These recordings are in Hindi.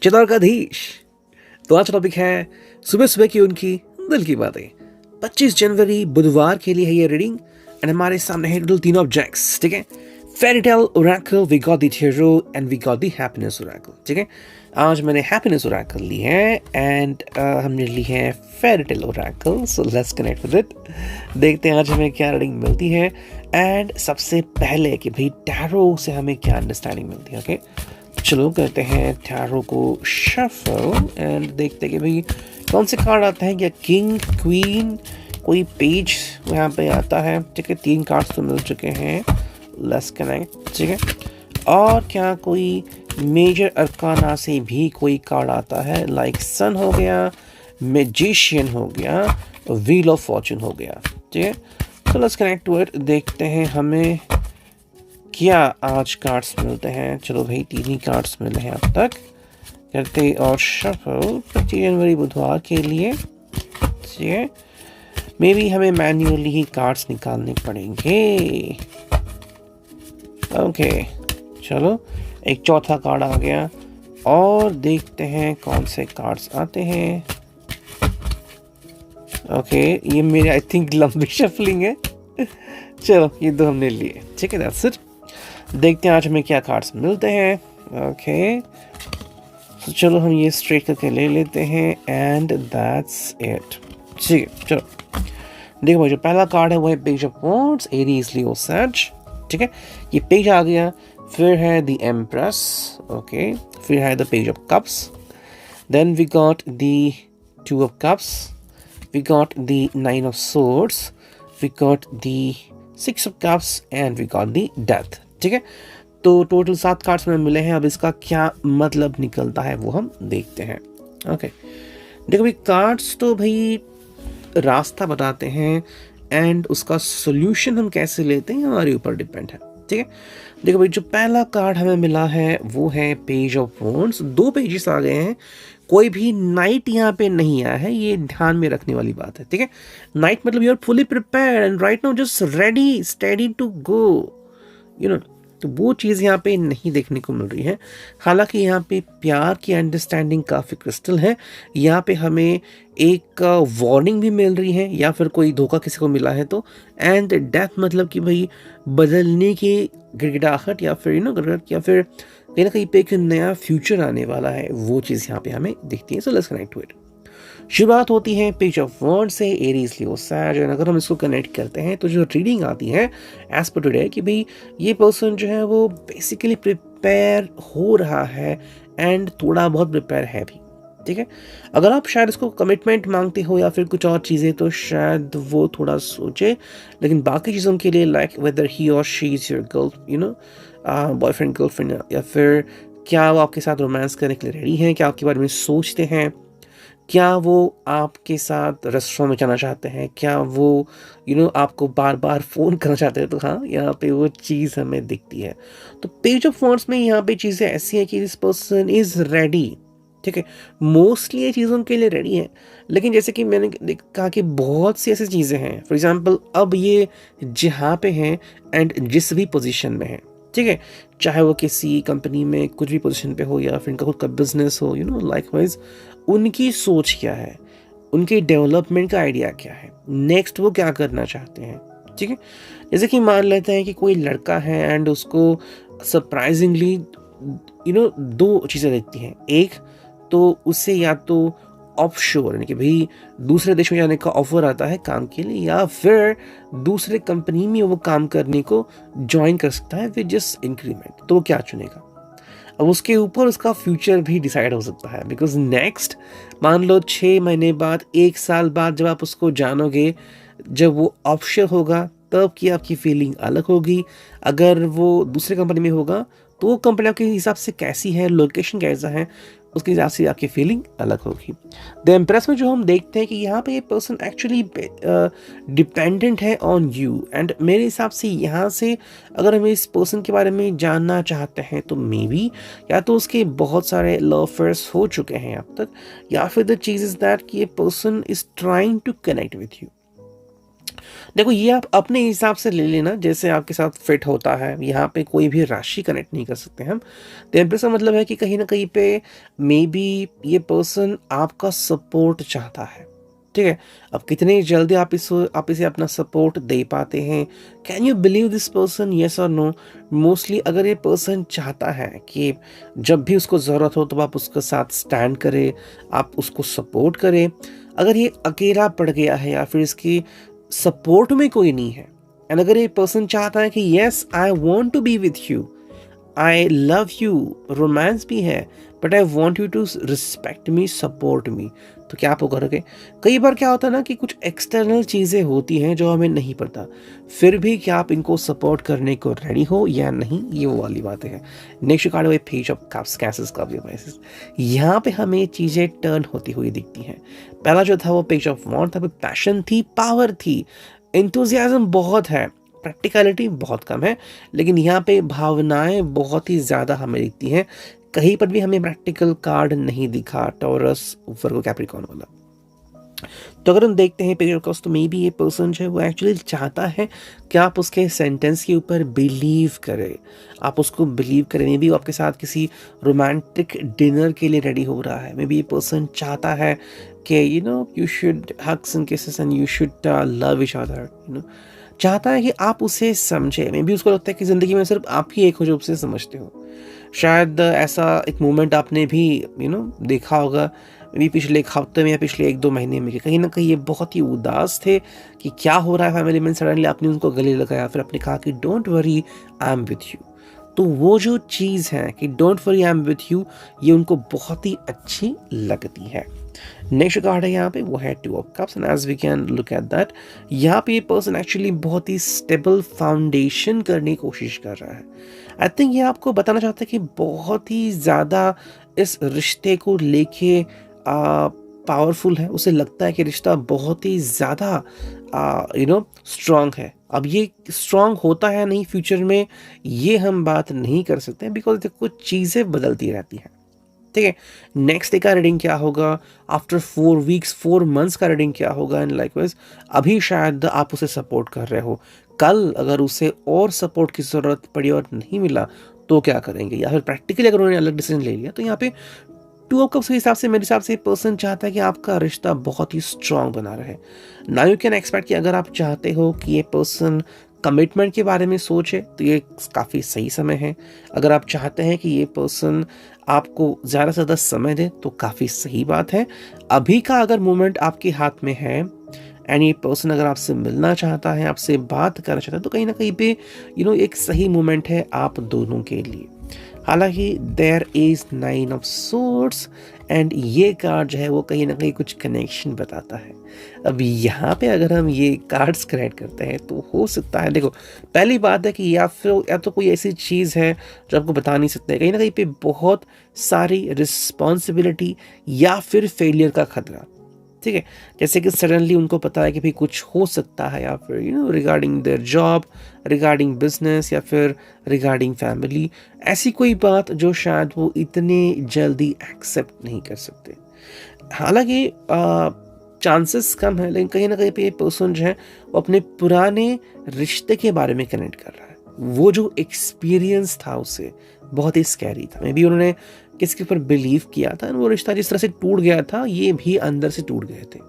चित्रकाधीश। तो आज टॉपिक है सुबह सुबह की उनकी दिल की बातें। 25 जनवरी बुधवार के लिए है ये रीडिंग एंड हमारे सामने है टोटल 3 ऑब्जेक्ट्स, ठीक है। Fairy tale oracle, we got the tarot and we got the happiness oracle, ठीक है। आज मैंने हैप्पीनेस ओरेकल ली है एंड हमने ली है fairy tale Oracle, so let's connect with it. देखते हैं आज हमें क्या रीडिंग मिलती है एंड सबसे पहले कि भाई टैरो से हमें क्या अंडरस्टैंडिंग मिलती है। ओके, चलो करते हैं टैरो को शफल एंड देखते हैं कि भाई कौन से कार्ड आते हैं। क्या किंग, क्वीन, कोई पेज यहाँ पे आता है, ठीक है। 3 कार्ड्स तो मिल चुके हैं, लेट्स कनेक्ट, ठीक है। और क्या कोई मेजर अरकाना से भी कोई कार्ड आता है, लाइक सन हो गया, मैजिशियन हो गया, व्हील ऑफ फॉर्चून हो गया, ठीक है। तो लेट्स कनेक्ट टू इट, देखते हैं हमें क्या आज कार्ड्स मिलते हैं। चलो भाई 3 ही कार्ड्स मिले हैं अब तक, करते और शफल 25 जनवरी बुधवार के लिए, ठीक है। मे बी हमें मैन्युअली ही कार्ड्स निकालने पड़ेंगे। ओके, चलो एक चौथा कार्ड आ गया और देखते हैं कौन से कार्ड्स आते हैं। ओके, ये मेरे आई थिंक लंबी शफलिंग है। चलो ये 2 हमने लिए, ठीक है, दैट्स इट। देखते हैं आज हमें क्या कार्ड्स मिलते हैं। ओके, तो चलो हम ये स्ट्रेट करके ले लेते हैं एंड दैट्स इट, ठीक है। चलो देखो, जो पहला कार्ड है वो है page of wands, Aries, Leo, सैज, ठीक है। ये पेज आ गया। फिर है द एम्प्रेस, ओके। फिर है the page of cups, then we got the 2 of cups, we got the 9 of swords, we got the 6 of cups and we got the death, ठीक है। तो टोटल 7 कार्ड्स में मिले हैं। अब इसका क्या मतलब निकलता है वो हम देखते हैं। ओके, देखो भाई कार्ड्स तो भाई रास्ता बताते हैं एंड उसका सॉल्यूशन हम कैसे लेते हैं हमारे ऊपर डिपेंड है, ठीक है। देखो भाई जो पहला कार्ड हमें मिला है वो है पेज ऑफ वॉन्ड्स। 2 पेजेस आ गए हैं, कोई भी नाइट यहाँ पे नहीं आया है, ये ध्यान में रखने वाली बात है, ठीक है। नाइट मतलब you are fully prepared and right now just ready steady to go, you know. तो वो चीज़ यहाँ पे नहीं देखने को मिल रही है। हालांकि यहाँ पे प्यार की अंडरस्टैंडिंग काफ़ी क्रिस्टल है। यहाँ पे हमें एक वार्निंग भी मिल रही है या फिर कोई धोखा किसी को मिला है तो, एंड डेथ मतलब कि भाई बदलने की गिड़गिड़ाहट या फिर गिड़गिड़ या फिर कहीं ना कहीं पे एक नया फ्यूचर आने वाला है, वो चीज़ यहाँ पे हमें दिखती है। So let's connect to it. शुरुआत होती है पेज ऑफ वॉन्ड्स से, एरीज, लियो, सैज, एंड अगर हम इसको कनेक्ट करते हैं तो जो रीडिंग आती है एज पर टुडे कि भाई ये पर्सन जो है वो बेसिकली प्रिपेयर हो रहा है एंड थोड़ा बहुत प्रिपेयर है भी, ठीक है। अगर आप शायद इसको कमिटमेंट मांगते हो या फिर कुछ और चीज़ें तो शायद वो थोड़ा सोचे, लेकिन बाकी चीज़ों के लिए लाइक वेदर ही और she is your girl boyfriend girlfriend, या फिर क्या वो आपके साथ रोमांस करने के लिए रेडी हैं, क्या आपके बारे में सोचते हैं, क्या वो आपके साथ रेस्टोरेंट में जाना चाहते हैं, क्या वो आपको बार बार फ़ोन करना चाहते हैं। तो हाँ, यहाँ पे वो चीज़ हमें दिखती है। तो पेज ऑफ वॉन्ड्स में यहाँ पे चीज़ें ऐसी हैं कि दिस पर्सन इज़ रेडी, ठीक है। मोस्टली ये चीज़ों के लिए रेडी है, लेकिन जैसे कि मैंने कहा कि बहुत सी ऐसी चीज़ें हैं। फॉर एग्जांपल अब ये जहाँ पे हैं एंड जिस भी पोजीशन में है, ठीक है, चाहे वो किसी कंपनी में कुछ भी पोजीशन पे हो या फिर इनका खुद का बिजनेस हो, लाइकवाइज उनकी सोच क्या है, उनके डेवलपमेंट का आइडिया क्या है, नेक्स्ट वो क्या करना चाहते हैं, ठीक है। जैसे कि मान लेते हैं कि कोई लड़का है एंड उसको सरप्राइजिंगली 2 चीज़ें दिखती हैं। एक तो उससे या तो ऑफशोर यानी कि भाई दूसरे देश में जाने का ऑफर आता है काम के लिए, या फिर दूसरे कंपनी में वो काम करने को ज्वाइन कर सकता है विद जस्ट इंक्रीमेंट। तो वो क्या चुनेगा? अब उसके ऊपर उसका फ्यूचर भी डिसाइड हो सकता है, बिकॉज नेक्स्ट मान लो 6 महीने बाद, 1 साल बाद जब आप उसको जानोगे, जब वो ऑफशोर होगा तब की आपकी फीलिंग अलग होगी। अगर वो दूसरे कंपनी में होगा तो वो कंपनी आपके हिसाब से कैसी है, लोकेशन कैसा है, उसके हिसाब से आपकी फीलिंग अलग होगी। द एम्प्रेस में जो हम देखते हैं कि यहाँ पे ये पर्सन एक्चुअली डिपेंडेंट है ऑन यू, एंड मेरे हिसाब से यहाँ से अगर हम इस पर्सन के बारे में जानना चाहते हैं तो मे बी या तो उसके बहुत सारे लव अफेयर्स हो चुके हैं अब तक, या फिर द चीज़ इज दैट कि ये person is trying to connect with you. देखो ये आप अपने हिसाब से ले लेना, जैसे आपके साथ फिट होता है। यहाँ पे कोई भी राशि कनेक्ट नहीं कर सकते हम। टेम्परेचर का मतलब है कि कहीं ना कहीं पे मे बी ये पर्सन आपका सपोर्ट चाहता है, ठीक है। अब कितनी जल्दी आप इसे अपना सपोर्ट दे पाते हैं, can you believe this person, yes और नो। मोस्टली अगर ये पर्सन चाहता है कि जब भी उसको ज़रूरत हो तो आप उसके साथ स्टैंड करें, आप उसको सपोर्ट करें। अगर ये अकेला पड़ गया है या फिर इसकी सपोर्ट में कोई नहीं है, एंड अगर ये पर्सन चाहता है कि yes I want to be with you, I love you, romance भी है, but I want you to respect me, support me, तो क्या आप वो करोगे? कई बार क्या होता है ना कि कुछ एक्सटर्नल चीज़ें होती हैं जो हमें नहीं पता, फिर भी क्या आप इनको सपोर्ट करने को रेडी हो या नहीं, ये वो वाली बातें हैं। नेक्स्ट कार्ड है पेज ऑफ कप्स, कैसेस का डिवाइसेस। यहाँ पे हमें चीज़ें टर्न होती हुई दिखती हैं। पहला जो था वो पेज ऑफ वॉन्ड था, पैशन थी, पावर थी, एंथुजियाज्म बहुत है, प्रैक्टिकलिटी बहुत कम है, लेकिन यहाँ पे भावनाएं बहुत ही ज़्यादा हमें दिखती हैं। कहीं पर भी हमें प्रैक्टिकल कार्ड नहीं दिखा टॉरस, वर्गो, कैप्रिकॉर्न वाला। तो अगर हम देखते हैं पेज ऑफ कप्स, तो मे बी ये पर्सन जो है वो एक्चुअली चाहता है कि आप उसके सेंटेंस के ऊपर बिलीव करें, आप उसको बिलीव करें। मे बी वो आपके साथ किसी रोमांटिक डिनर के लिए रेडी हो रहा है। मे बी ये पर्सन चाहता है कि you should hugs and kisses and you should love each other, चाहता है कि आप उसे समझे। मे बी उसको लगता है कि ज़िंदगी में सिर्फ आप ही एक हो जो उसे समझते हो। शायद ऐसा एक मोमेंट आपने भी देखा होगा, अभी पिछले एक हफ्ते में या पिछले 1-2 महीने में, कि कहीं ना कहीं ये बहुत ही उदास थे कि क्या हो रहा है फैमिली में। सडनली आपने उनको गले लगाया, फिर आपने कहा कि don't worry I am with you. तो वो जो चीज़ है कि don't worry I am with you, ये उनको बहुत ही अच्छी लगती है। नेक्स्ट कार्ड है यहाँ पे, वो है 2 of cups, and as we can look at that, यहाँ पे ये पर्सन एक्चुअली बहुत ही स्टेबल फाउंडेशन करने की कोशिश कर रहा है। आई थिंक ये आपको बताना चाहता है कि बहुत ही ज़्यादा इस रिश्ते को लेके पावरफुल है। उसे लगता है कि रिश्ता बहुत ही ज़्यादा स्ट्रांग है। अब ये स्ट्रांग होता है नहीं फ्यूचर में, ये हम बात नहीं कर सकते, बिकॉज कुछ चीज़ें बदलती रहती हैं, ठीक है। नेक्स्ट डे का रीडिंग क्या होगा, आफ्टर 4 वीक्स 4 मंथ्स का रीडिंग क्या होगा, एंड लाइकवाइज अभी शायद आप उसे सपोर्ट कर रहे हो, कल अगर उसे और सपोर्ट की ज़रूरत पड़ी और नहीं मिला तो क्या करेंगे, या फिर प्रैक्टिकली अगर उन्होंने अलग डिसीजन ले लिया। तो यहाँ पे 2 ऑफ कप्स के हिसाब से, मेरे हिसाब से पर्सन चाहता है कि आपका रिश्ता बहुत ही स्ट्रांग बना रहे। नाउ यू कैन एक्सपेक्ट कि अगर आप चाहते हो कि ये पर्सन कमिटमेंट के बारे में सोचे तो ये काफ़ी सही समय है। अगर आप चाहते हैं कि ये पर्सन आपको ज़्यादा से ज़्यादा समय दे तो काफ़ी सही बात है। अभी का अगर मोमेंट आपके हाथ में है एंड ये पर्सन अगर आपसे मिलना चाहता है, आपसे बात करना चाहता है, तो कहीं ना कहीं पे एक सही मोमेंट है आप दोनों के लिए। हालांकि there is 9 of swords, and ये कार्ड जो है वो कहीं ना कहीं कुछ कनेक्शन बताता है। अब यहाँ पे अगर हम ये कार्ड्स कनेक्ट करते हैं तो हो सकता है, देखो पहली बात है कि या तो कोई ऐसी चीज़ है जो आपको बता नहीं सकते, कहीं ना कहीं पे बहुत सारी रिस्पॉन्सिबिलिटी या फिर फेलियर का खतरा, ठीक है। जैसे कि सडनली उनको पता है कि भाई कुछ हो सकता है, या फिर regarding their job, regarding business, या फिर रिगार्डिंग फैमिली, ऐसी कोई बात जो शायद वो इतने जल्दी एक्सेप्ट नहीं कर सकते। हालांकि चांसेस कम है, लेकिन कहीं ना कहीं पे ये पर्सन जो है वो अपने पुराने रिश्ते के बारे में कनेक्ट कर रहा है। वो जो एक्सपीरियंस था उसे बहुत ही स्कैरी था। मे बी उन्होंने किसके ऊपर बिलीव किया था, वो रिश्ता जिस तरह से टूट गया था, ये भी अंदर से टूट गए थे।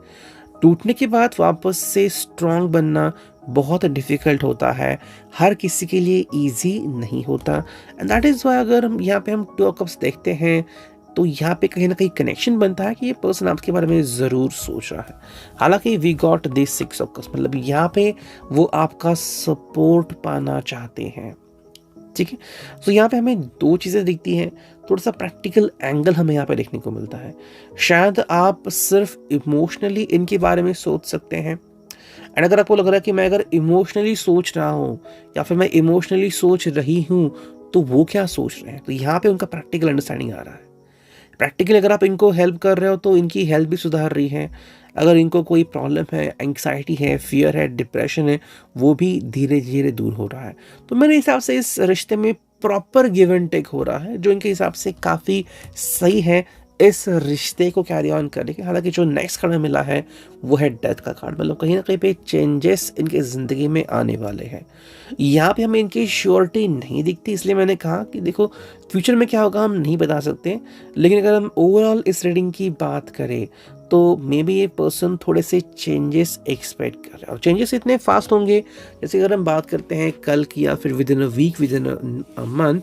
टूटने के बाद वापस से स्ट्रांग बनना बहुत डिफ़िकल्ट होता है, हर किसी के लिए इजी नहीं होता, एंड दैट इज़ वाई अगर हम यहाँ पे 2 ऑफ कप्स देखते हैं तो यहाँ पे कहीं ना कहीं कनेक्शन बनता है कि ये पर्सन आपके बारे में ज़रूर सोच रहा है। हालांकि we got this 6 of cups, मतलब यहाँ पे वो आपका सपोर्ट पाना चाहते हैं, ठीक है। तो यहाँ पे हमें 2 चीज़ें दिखती हैं, थोड़ा सा प्रैक्टिकल एंगल हमें यहाँ पे देखने को मिलता है। शायद आप सिर्फ इमोशनली इनके बारे में सोच सकते हैं, एंड अगर आपको लग रहा है कि मैं अगर इमोशनली सोच रहा हूँ या फिर मैं इमोशनली सोच रही हूँ तो वो क्या सोच रहे हैं, तो यहाँ पे उनका प्रैक्टिकल अंडरस्टैंडिंग आ रहा है। प्रैक्टिकली अगर आप इनको हेल्प कर रहे हो तो इनकी हेल्थ भी सुधार रही है। अगर इनको कोई प्रॉब्लम है, एंग्जाइटी है, फियर है, डिप्रेशन है, वो भी धीरे धीरे दूर हो रहा है। तो मेरे हिसाब से इस रिश्ते में प्रॉपर गिव एंड टेक हो रहा है, जो इनके हिसाब से काफ़ी सही है इस रिश्ते को कैरी ऑन करेंगे। हालांकि जो नेक्स्ट कार्ड में मिला है वो है डेथ का कार्ड, मतलब कहीं ना कहीं पे चेंजेस इनके ज़िंदगी में आने वाले हैं। यहाँ पे हमें इनकी श्योरिटी नहीं दिखती, इसलिए मैंने कहा कि देखो फ्यूचर में क्या होगा हम नहीं बता सकते, लेकिन अगर हम ओवरऑल इस रीडिंग की बात करें तो मे बी ये पर्सन थोड़े से चेंजेस एक्सपेक्ट कर रहे हैं, और चेंजेस इतने फास्ट होंगे जैसे अगर हम बात करते हैं कल की या फिर within a week, within a month,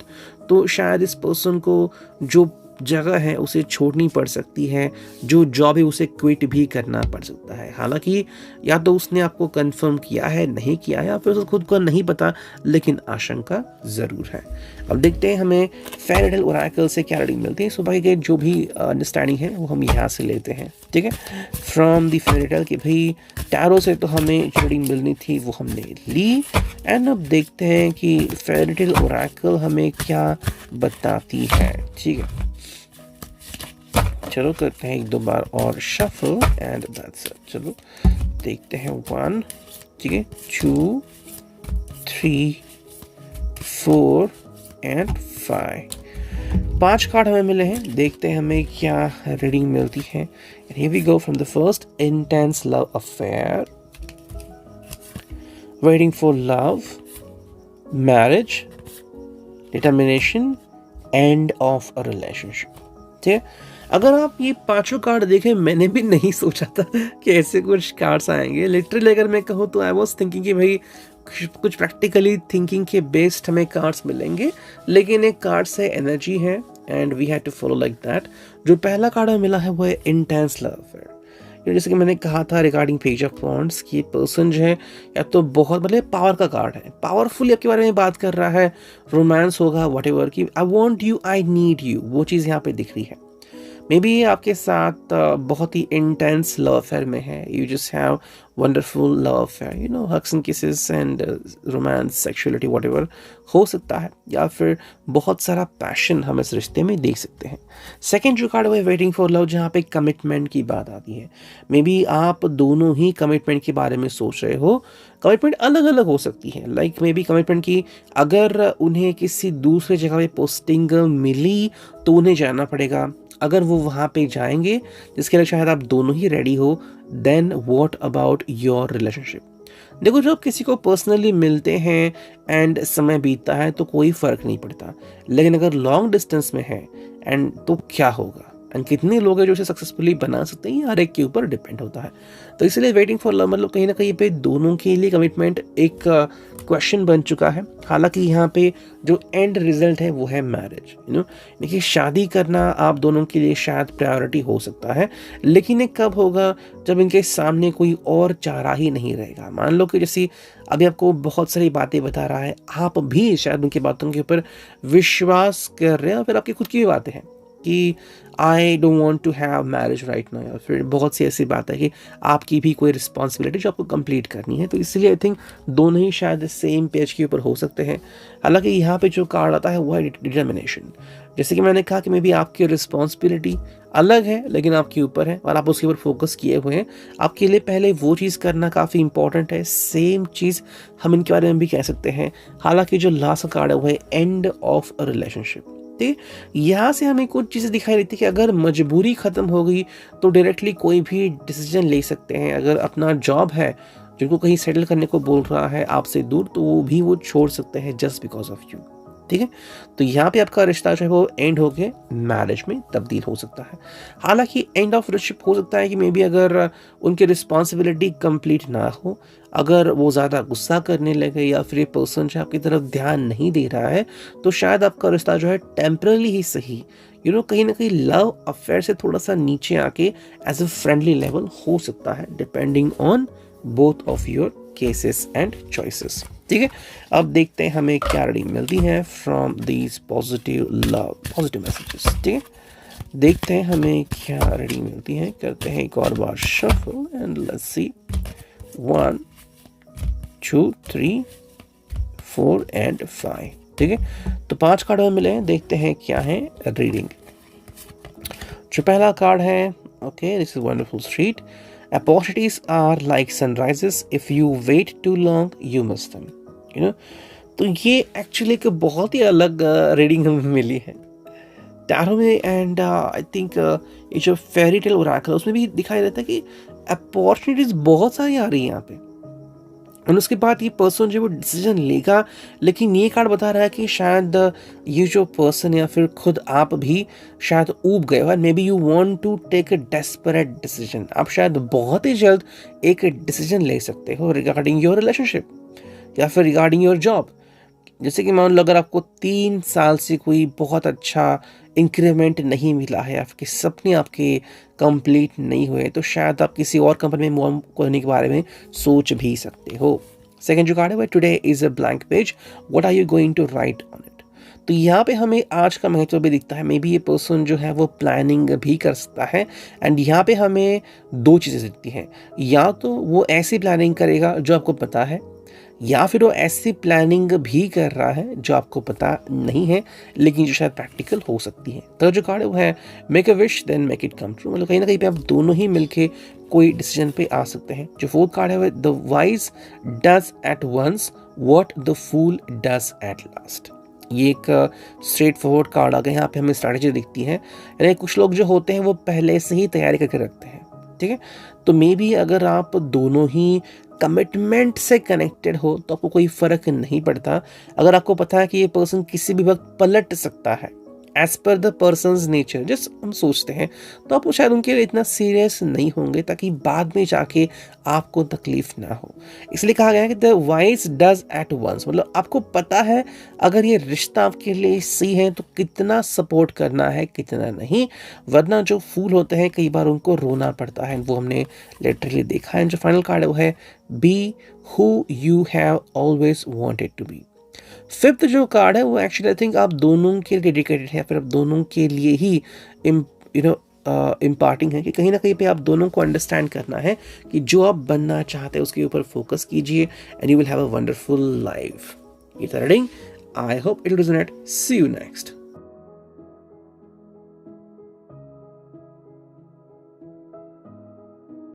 तो शायद इस पर्सन को जो जगह है उसे छोड़नी पड़ सकती है, जो जॉब है उसे क्विट भी करना पड़ सकता है। हालांकि या तो उसने आपको कंफर्म किया है, नहीं किया है, या फिर उसे खुद को नहीं पता, लेकिन आशंका ज़रूर है। अब देखते हैं हमें फेयरी टेल ओरेकल से क्या रीडिंग मिलती है। सुबह के जो भी अंडरस्टैंडिंग है वो हम यहाँ से लेते हैं, ठीक है, फ्रॉम दी फेयरी टेल कि भाई टैरो से तो हमें जो रीडिंग मिलनी थी वो हमने ली। एंड अब देखते हैं कि फेयरी टेल ओरेकल हमें क्या बताती है, ठीक है। चलो करते हैं एक दो बार और शफल एंड दैट्स इट। चलो देखते हैं 1, ठीक है, 2, 3, 4 एंड 5। 5 कार्ड हमें मिले हैं, देखते हैं हमें क्या रीडिंग मिलती है। And here we go from the first, intense love affair, waiting for love, marriage, determination, end of a relationship। ठीक है, अगर आप ये 5 कार्ड देखें, मैंने भी नहीं सोचा था कि ऐसे कुछ कार्ड्स आएंगे। लिटरली अगर मैं कहूँ तो आई वॉज थिंकिंग कि भाई कुछ प्रैक्टिकली थिंकिंग के बेस्ड हमें कार्ड्स मिलेंगे, लेकिन एक कार्ड से एनर्जी है and we had to follow like that. जो पहला कार्ड हमें मिला है वो है इंटेंस लव अफेयर। जैसे कि मैंने कहा था रिगार्डिंग पेज ऑफ वॉन्ड्स कि पर्सन जो है या तो बहुत मतलब पावर का कार्ड है, पावरफुल आपके बारे में बात कर रहा है, रोमांस होगा वट एवर की आई want you, I need you, वो चीज़ यहाँ पे दिख रही है। मे बी ये आपके साथ बहुत ही इंटेंस लव अफेयर में है, you just have wonderful love affair, you know, hugs and kisses and romance, sexuality what ever हो सकता है, या फिर बहुत सारा पैशन हम इस रिश्ते में देख सकते हैं। सेकेंड जो कार्ड वो है वेटिंग फॉर लव, जहाँ पे कमिटमेंट की बात आती है। मे बी आप दोनों ही कमिटमेंट के बारे में सोच रहे हो, कमिटमेंट अलग अलग हो सकती है, लाइक मे बी कमिटमेंट की अगर उन्हें किसी दूसरे जगह पे पोस्टिंग मिली तो उन्हें जाना पड़ेगा, अगर वो वहाँ पे जाएंगे जिसके लिए शायद आप दोनों ही रेडी हो, then what about your relationship. देखो जब किसी को पर्सनली मिलते हैं एंड समय बीतता है तो कोई फ़र्क नहीं पड़ता, लेकिन अगर लॉन्ग डिस्टेंस में है एंड तो क्या होगा, एंड कितने लोग हैं जो इसे सक्सेसफुली बना सकते हैं, हर एक के ऊपर डिपेंड होता है। तो इसलिए वेटिंग फॉर लव मतलब कहीं ना कहीं पे दोनों के लिए कमिटमेंट एक क्वेश्चन बन चुका है। हालांकि यहाँ पे जो एंड रिजल्ट है वो है मैरिज, यू नो, देखिए शादी करना आप दोनों के लिए शायद प्रायोरिटी हो सकता है, लेकिन ये कब होगा जब इनके सामने कोई और चारा ही नहीं रहेगा। मान लो कि जैसे अभी आपको बहुत सारी बातें बता रहा है, आप भी शायद उनकी बातों के ऊपर विश्वास कर रहे हैं, और फिर आपकी खुद की भी बातें हैं कि I don't want to have marriage right now, या फिर बहुत सी ऐसी बात है कि आपकी भी कोई रिस्पॉन्सिबिलिटी जो आपको कंप्लीट करनी है। तो इसलिए आई थिंक दोनों ही शायद सेम पेज के ऊपर हो सकते हैं। हालांकि यहाँ पे जो कार्ड आता है वो है डिटर्मिनेशन। जैसे कि मैंने कहा कि मे बी आपकी रिस्पॉन्सिबिलिटी अलग है लेकिन आपके ऊपर है और आप उसके ऊपर फोकस किए हुए हैं, आपके लिए पहले वो चीज़ करना काफ़ी इंपॉर्टेंट है। सेम चीज़ हम इनके बारे में भी कह सकते हैं। हालांकि जो लास्ट कार्ड है वो है एंड ऑफ अ रिलेशनशिप। ठीक, यहाँ से हमें कुछ चीज़ें दिखाई देती है कि अगर मजबूरी ख़त्म हो गई तो डायरेक्टली कोई भी डिसीजन ले सकते हैं। अगर अपना जॉब है जिनको कहीं सेटल करने को बोल रहा है आपसे दूर, तो वो छोड़ सकते हैं जस्ट बिकॉज ऑफ यू। ठीक है, तो यहाँ पे आपका रिश्ता जो है वो एंड होके मैरिज में तब्दील हो सकता है। हालांकि एंड ऑफ रिलेशनशिप हो सकता है कि मे बी अगर उनकी रिस्पॉन्सिबिलिटी कंप्लीट ना हो, अगर वो ज़्यादा गुस्सा करने लगे या फिर ये पर्सन जो आपकी तरफ ध्यान नहीं दे रहा है, तो शायद आपका रिश्ता जो है टेम्पररी ही सही, यू नो, कहीं ना कहीं लव अफेयर से थोड़ा सा नीचे आके एज अ फ्रेंडली लेवल हो सकता है, depending on both of your cases and choices. ठीक है, अब देखते हैं हमें क्या रीडिंग मिलती है फ्रॉम दीज पॉजिटिव मैसेजेस। ठीक है, देखते हैं हमें क्या रीडिंग मिलती है। करते हैं एक और बार shuffle and let's see 1 2 3 4 and 5। ठीक है, तो 5 कार्ड हमें मिले हैं, देखते हैं क्या है रीडिंग। जो पहला कार्ड है, okay, this is wonderful street, opportunities are like sunrises, if you wait too long you miss them, you know। तो ये एक्चुअली एक बहुत ही अलग रीडिंग हमें मिली है। टैरो में एंड आई थिंक ये जो फेरी टेल ओरेकल उसमें भी दिखाई देता है कि अपॉर्चुनिटीज बहुत सारी आ रही हैं यहाँ पे, और उसके बाद ये पर्सन जो वो डिसीजन लेगा। लेकिन ये कार्ड बता रहा है कि शायद ये जो पर्सन या फिर खुद आप भी शायद ऊब गए हो, maybe you want to take a desperate decision. आप शायद बहुत ही जल्द एक डिसीजन ले सकते हो रिगार्डिंग योर रिलेशनशिप या फिर रिगार्डिंग योर जॉब। जैसे कि मान लो अगर आपको 3 साल से कोई बहुत अच्छा इंक्रीमेंट नहीं मिला है, आपके सपने आपके कंप्लीट नहीं हुए, तो शायद आप किसी और कंपनी में मूव करने के बारे में सोच भी सकते हो। सेकंड जो कार्ड है, today is a blank page, what are you going to write on it. तो यहाँ पे हमें आज का महत्व भी दिखता है। मे बी ये पर्सन जो है वो प्लानिंग भी कर सकता है, एंड यहाँ पे हमें 2 चीज़ें दिखती हैं। या तो वो ऐसी प्लानिंग करेगा जो आपको पता है, या फिर वो ऐसी प्लानिंग भी कर रहा है जो आपको पता नहीं है लेकिन जो शायद प्रैक्टिकल हो सकती है। तो जो कार्ड है वो है make a wish then make it come true, मतलब कहीं ना कहीं पे आप दोनों ही मिलके कोई डिसीजन पे आ सकते हैं। जो फोर्थ कार्ड है वो the wise does at once what the fool does at last. ये एक स्ट्रेट फॉरवर्ड कार्ड आ गया। यहाँ पे हमें स्ट्रैटेजी दिखती है, यानी कुछ लोग जो होते हैं वो पहले से ही तैयारी करके रखते हैं, ठीक है। तो मे बी अगर आप दोनों ही कमिटमेंट से कनेक्टेड हो तो आपको कोई फर्क नहीं पड़ता। अगर आपको पता है कि ये पर्सन किसी भी वक्त पलट सकता है as per the persons nature, just हम सोचते हैं, तो आप शायद उनके लिए इतना सीरियस नहीं होंगे ताकि बाद में जाके आपको तकलीफ ना हो। इसलिए कहा गया है कि the wise does at once, मतलब आपको पता है अगर ये रिश्ता आपके लिए सही है तो कितना सपोर्ट करना है कितना नहीं, वरना जो फूल होते हैं कई बार उनको रोना पड़ता है, वो हमने लिटरली देखा है। जो फाइनल कार्ड है वो है be who you have always wanted to be. Fifth जो कार्ड है वो एक्चुअली आई थिंक आप दोनों के लिए डेडिकेटेड है, फिर आप दोनों के लिए ही इम्पार्टिंग है कि कहीं ना कहीं पे आप दोनों को अंडरस्टैंड करना है कि जो आप बनना चाहते हैं उसके ऊपर फोकस कीजिए and you will have a wonderful life. ये reading I hope it will resonate. See you next.